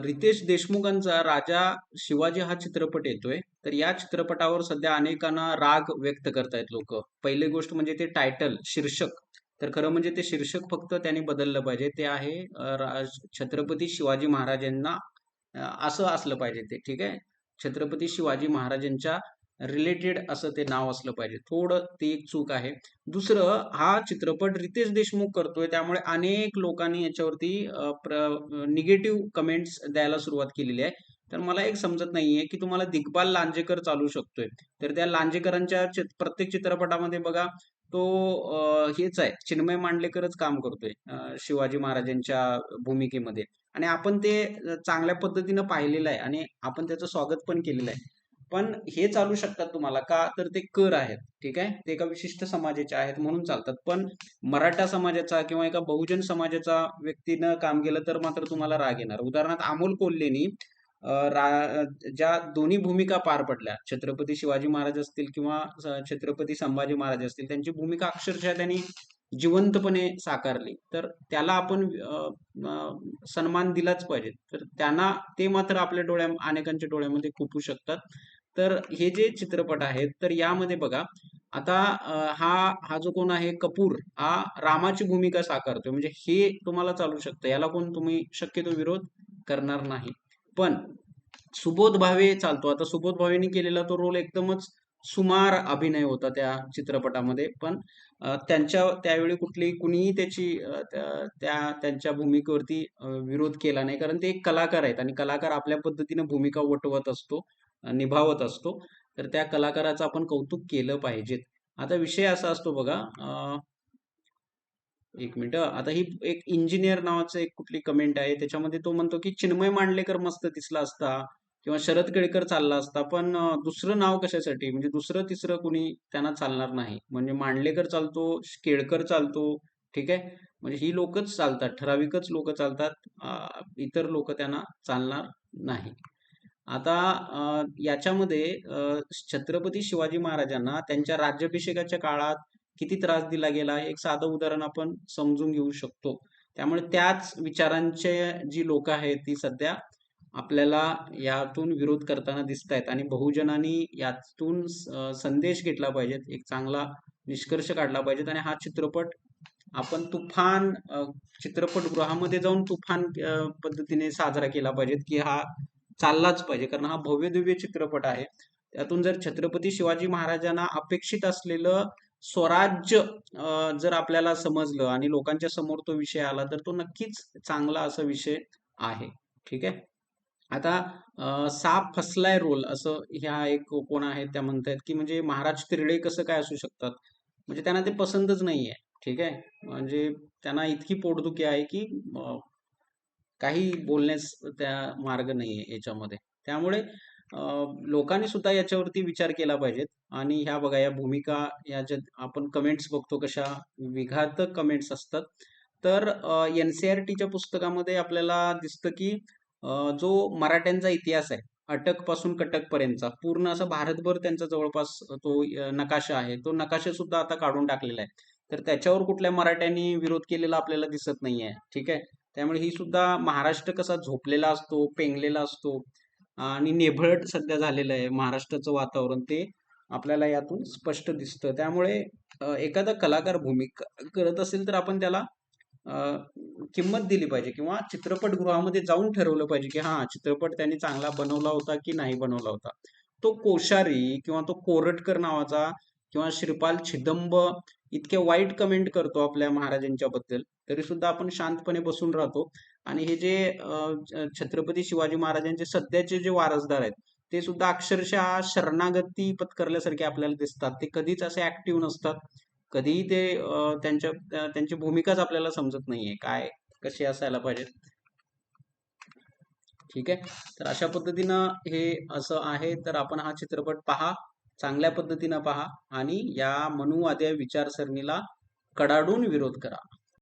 रितेश देशमुखांचा राजा शिवाजी हा चित्रपट येतोय. तर या चित्रपटावर सध्या अनेकांना राग व्यक्त करतायत लोक. पहिली गोष्ट म्हणजे ते टायटल शीर्षक. तर खरं म्हणजे ते शीर्षक फक्त त्यांनी बदललं पाहिजे. ते आहे छत्रपती शिवाजी महाराजांना असं असलं पाहिजे ते. ठीक आहे. छत्रपती शिवाजी महाराजांच्या रिलेटेड असं ते नाव असलं पाहिजे. थोडं ती एक चूक आहे. दुसरं, हा चित्रपट रितेश देशमुख करतोय, त्यामुळे अनेक लोकांनी याच्यावरती निगेटिव्ह कमेंट्स द्यायला सुरुवात केलेली आहे. तर मला एक समजत नाहीये की तुम्हाला दिग्पाल लांजेकर चालू शकतोय. तर त्या लांजेकरांच्या प्रत्येक चित्रपटामध्ये बघा, तो हेच आहे, चिन्मय मांडलेकरच काम करतोय शिवाजी महाराजांच्या भूमिकेमध्ये. आणि आपण ते चांगल्या पद्धतीनं पाहिलेलं आहे आणि आपण त्याचं स्वागत पण केलेलं आहे. पण हे चालू शकतात तुम्हाला का, तर ते कर आहेत. ठीक आहे, ते एका विशिष्ट समाजाचे आहेत म्हणून चालतात. पण मराठा समाजाचा किंवा एका बहुजन समाजाचा व्यक्तीनं काम केलं तर मात्र तुम्हाला राग येणार. उदाहरणार्थ अमोल कोल्हेनी ज्या दोन्ही भूमिका पार पडल्या, छत्रपती शिवाजी महाराज असतील किंवा छत्रपती संभाजी महाराज असतील, त्यांची भूमिका अक्षरशः त्यांनी जिवंतपणे साकारली. तर त्याला आपण सन्मान दिलाच पाहिजे. तर त्यांना ते मात्र आपल्या अनेकांच्या डोळ्यामध्ये खुपू शकतात. तर हे जे चित्रपट आहेत, तर यामध्ये बघा, आता हा हा जो कोण आहे कपूर, हा रामाची भूमिका साकारतोय, म्हणजे हे तुम्हाला चालू शकतं. याला कोण तुम्ही शक्यतो विरोध करणार नाही. पण सुबोध भावे चालतो. आता सुबोध भावेनी केलेला तो रोल एकदमच सुमार अभिनय होता त्या चित्रपटामध्ये. पण त्यांच्या त्यावेळी कुणीही त्याची त्यांच्या भूमिकेवरती विरोध केला नाही, कारण ते एक कलाकार आहेत आणि कलाकार आपल्या पद्धतीने भूमिका वठवत असतो, निभावत असतो. तर त्या कलाकाराचं आपण कौतुक केलं पाहिजे. आता विषय असा असतो बघा, एक मिनिट. आता ही एक इंजिनियर नावाचं एक कुठली कमेंट आहे, त्याच्यामध्ये तो म्हणतो की चिन्मय मांडलेकर मस्त दिसला असता किंवा शरद केळकर चालला असता, पण दुसरं नाव कशासाठी, म्हणजे दुसरं तिसरं कुणी त्यांना चालणार नाही. म्हणजे मांडलेकर चालतो, केळकर चालतो. ठीक आहे. म्हणजे ही लोकच चालतात, ठराविकच लोक चालतात. इतर लोक त्यांना चालणार नाही. आता याच्यामध्ये छत्रपती शिवाजी महाराजांना त्यांच्या राज्याभिषेकाच्या काळात किती त्रास दिला गेला, हे एक साधं उदाहरण आपण समजून घेऊ शकतो. त्यामुळे त्याच विचारांचे जी लोक आहेत ती सध्या आपल्याला यातून विरोध करताना दिसत आहेत आणि बहुजनांनी यातून संदेश घेतला पाहिजेत, एक चांगला निष्कर्ष काढला पाहिजेत. आणि हा चित्रपट आपण तुफान चित्रपटगृहामध्ये जाऊन तुफान पद्धतीने साजरा केला पाहिजेत, की हा चाललाच पाहिजे, कारण हा भव्य दिव्य चित्रपट आहे. त्यातून जर छत्रपती शिवाजी महाराजांना अपेक्षित असलेलं स्वराज्य जर आपल्याला समजलं आणि लोकांच्या समोर तो विषय आला, तर तो नक्कीच चांगला असा विषय आहे. ठीक आहे. आता साप फसलाय रोल असं ह्या एक कोण आहेत त्या म्हणतायत, की म्हणजे महाराज तिरडे कसं काय असू शकतात, म्हणजे त्यांना ते पसंतच नाहीये. ठीक आहे. म्हणजे त्यांना इतकी पोटदुखी आहे की काही बोलण्यास त्या मार्ग नाहीये याच्यामध्ये. त्यामुळे लोकांनी सुद्धा याच्यावरती विचार केला पाहिजेत. आणि ह्या बघा, या भूमिका, याच्यात आपण कमेंट्स बघतो कशा विघातक कमेंट्स असतात. तर NCERTच्या पुस्तकामध्ये आपल्याला दिसतं की जो मराठ्यांचा इतिहास आहे, अटक पासून कटक पर्यंतचा पूर्ण असा भारतभर त्यांचा जवळपास तो नकाशा आहे. तो नकाशा सुद्धा आता काढून टाकलेला आहे. तर त्याच्यावर कुठल्या मराठ्यांनी विरोध केलेला आपल्याला दिसत नाहीये. ठीक आहे. त्यामुळे ही सुद्धा महाराष्ट्र कसा झोपलेला असतो, पेंगलेला असतो आणि निभळट सध्या झालेलं आहे महाराष्ट्राचं वातावरण, ते आपल्याला यातून स्पष्ट दिसतं. त्यामुळे एखादा कलाकार भूमिका करत असेल तर आपण त्याला किंमत दिली पाहिजे किंवा चित्रपटगृहामध्ये जाऊन ठरवलं पाहिजे की हा चित्रपट त्यांनी चांगला बनवला होता की नाही बनवला होता. तो कोश्यारी किंवा तो कोरटकर नावाचा किंवा श्रीपाल छिदंब इतके वाईट कमेंट करतो आपल्या महाराजांच्या बद्दल, तरी सुद्धा आपण शांतपणे बसून राहतो. आणि हे जे छत्रपती शिवाजी महाराजांचे सध्याचे जे वारसदार आहेत, ते सुद्धा अक्षरशः शरणागती पत्करल्यासारखे आपल्याला दिसतात. ते कधीच असे ऍक्टिव्ह नसतात. कधीही ते त्यांची भूमिकाच आपल्याला समजत नाहीये काय कशी असायला पाहिजे. ठीक आहे. तर अशा पद्धतीनं हे असं आहे. तर आपण हा चित्रपट पहा, चांगल्या पद्धतीनं पहा आणि या मनुवाद्या विचारसरणीला कडाडून विरोध करा.